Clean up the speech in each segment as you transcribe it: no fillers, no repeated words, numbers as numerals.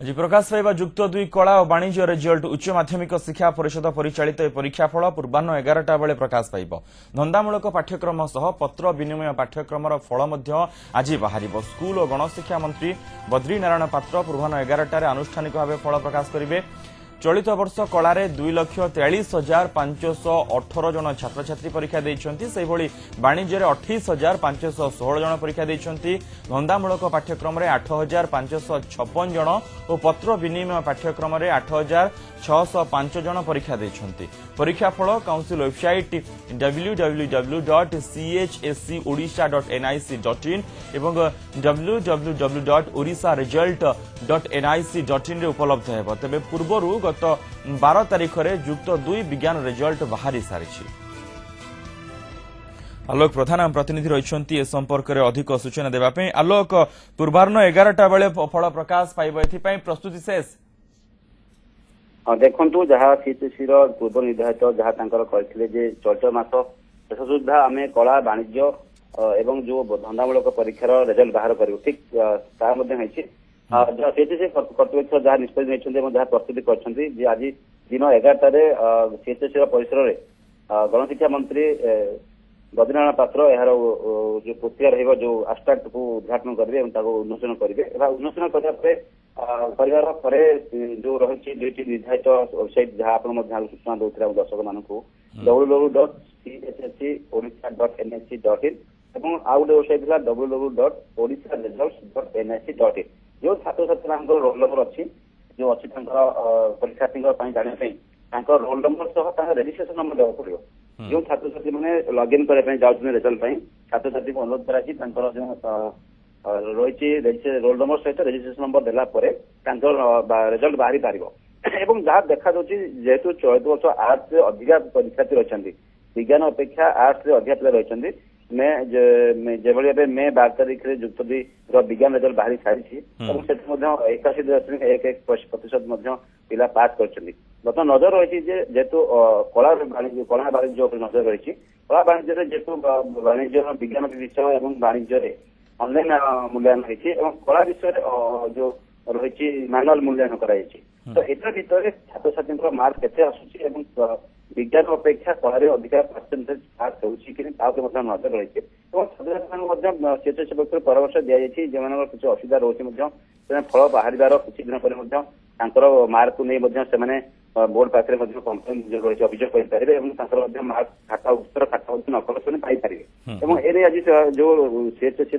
आज प्रकाश पाइबा युक्त 2 कला और वाणिज्य रिजल्ट उच्च माध्यमिक शिक्षा परिषद परिचालित परीक्षाफल पूर्वाह्न 11टा बेले प्रकाश पाइब। धंदामूलक पाठ्यक्रम सह पत्र विनिमय पाठ्यक्रम फल आज बाहर। स्कूल और गणशिक्षा मंत्री बद्रीनारायण पात्र पूर्वाह्न 11टार आनुष्ठानिक भाव फल प्रकाश करेंगे। चलित वर्ष कलार 2,43,518 जन छात्र छात्री परीक्षा देते। वाणिज्य 28,516 जन परीक्षा देते। धंदामूलक पाठ्यक्रम 8,556 जन और पत्र विनिमय पाठ्यक्रम 8,605 जन परीक्षा देते। परीक्षाफल काउंसिल वेबसाइट www.chscodisha.nic.in एवं www.orisharesult.nic.in रे उपलब्ध है। तेज पूर्वर गत 12 तारिख में युक्त 2 विज्ञान रिजल्ट बाहरी सारी। आलोक प्रधान आम प्रतिनिधि रही ए संपर्क में अधिक सूचना देवाई। आलोक, पूर्वाह्न 11टा बेले फल प्रकाश पाइब, एथि प्रस्तुति शेष। देखु जहाँ सीसीसी पूर्व निर्धारित जहाँ करते चलित मास शेष सुधा आम कला वाणिज्य एवं जो धंदामूलक परीक्षार रिजल्ट बाहर करूँ ठीक सीसीसी कर्तृपक्ष जहाँ निष्पत्ति नहीं जहाँ प्रस्तुति कर आज दिन 11टार सीसीसी परिसर में गणशिक्षा मंत्री बद्रीनारायण पात्र यार जो पुस्तिका रही जो आब्स्ट्राक्ट को उद्घाटन करेंगे उन्मोचन करेंगे। उन्मोचन करने जो रही दुईटी निर्धारित वेबसाइट जहाँ आप सूचना दूसरा दर्शक मान www.chscodisha.nic.in और आउ गोटे वेबसाइट था www.orisharesults.nic.in जो छात्र छात्री रोल नंबर अच्छी जो अच्छी परीक्षार्थी जानापी रोल नंबर सह रेजिस्ट्रेशन नंबर देवा पड़ो। जो छात्र छात्री मैंने लगइन करने जाऊँ रिजल्ट छात्र छात्री को अनुरोध कराई जो रही रोल नंबर सहित रेजिस्ट्रेशन नंबर देलापर रिजल्ट बाहरी पार एवं जहाँ देखा जेहेतु चलित वर्ष आर्ट्स अधिका परीक्षार्थी रही विज्ञान अपेक्षा आर्ट्स अधिका पिला रही मे 12 तारिख में युक्त 2 विज्ञान रिजल्ट बाहरी सारी 81.11% पिला पास कर नजर रही जेहेतु कला वाणिज्य नजर रही कला वाणिज्य जेहेतु वाणिज्य विज्ञान विषय और वाणिज्य ऑनलाइन मूल्यांकन होती कला विषय जो रही मैनुअल मूल्यांकन कराई तो एटा भितर छात्र छात्री मार्क केते आसुची एवं विज्ञान अपेक्षा कलार अधिका परसेंटेज पास होउची कि नजर रही छात्र छात्री सीसीसी पक्ष परामर्श दि जाए जो किसी असुविधा रोचे फल बाहर किसी दिन पर मार्क को नहीं बोर्ड पाखे कम्प्लेन रही अभियोग करेंगे मार्क खाता उत्तर खाता नकल से पाइपर एने आज जो सीसीसी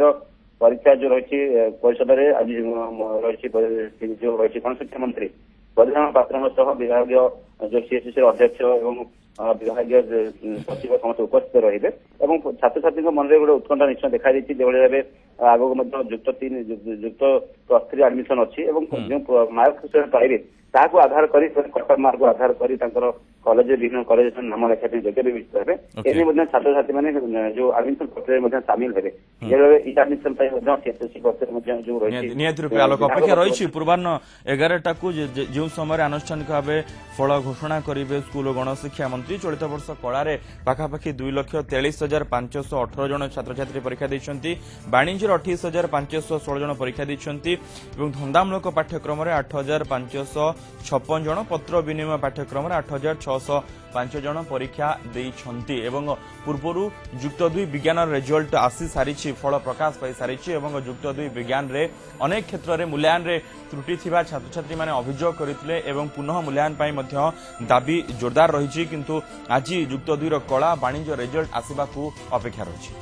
परीक्षा जो रही परिषद में आज रही जो रही गणशिक्षा मंत्री बद्रीनारायण पात्र विभाग जो सीसीसी अध्यक्ष एवं विभाग सचिव समस्त उपस्थित रही छात्र छात्री मन में गोटे उत्कंठा निश्चय देखा जो भाव आगे युक्त 3 युक्त +3 एडमिशन अच्छी जो मार्क पाइबे ताकू आधार कर कटअफ मार्क को आधार कर कॉलेज विभिन्न कॉलेज नाम लेखा योग्य विवेचित हे एने छात्र छात्री मैंने जो एडमिशन प्रक्रिया सामिल हे एडमिशन जो आलोक अपेक्षा रही पूर्वाह्न 11टा को जो समय आनुष्ठानिक भाव फल घोषणा करेंगे स्कूल और गणशिक्षा मंत्री। चलित वर्ष कलार पाखापाखि 2,43,518 जन छात्र छात्री परीक्षा देते। वाणिज्य 28,516 जन परीक्षा देते। धंदामूलक पाठ्यक्रम 8,556 जन पत्र विनिमय पाठ्यक्रम 8,605 जन परीक्षा देइछंती एवं पूर्वर युक्त 2 विज्ञान रिजल्ट आसी सारी फल प्रकाश पाई सारी युक्त 2 विज्ञान रे अनेक क्षेत्र में मूल्यांकन रे त्रुटि थिबा छात्र छात्री माने अभियोग करथिले एवं पुनः मूल्यांकन पाई मध्य दाबी जोरदार रही किंतु आज युक्त 2 रो कला वाणिज्य रिजल्ट आसीबा को अपेक्षा रही।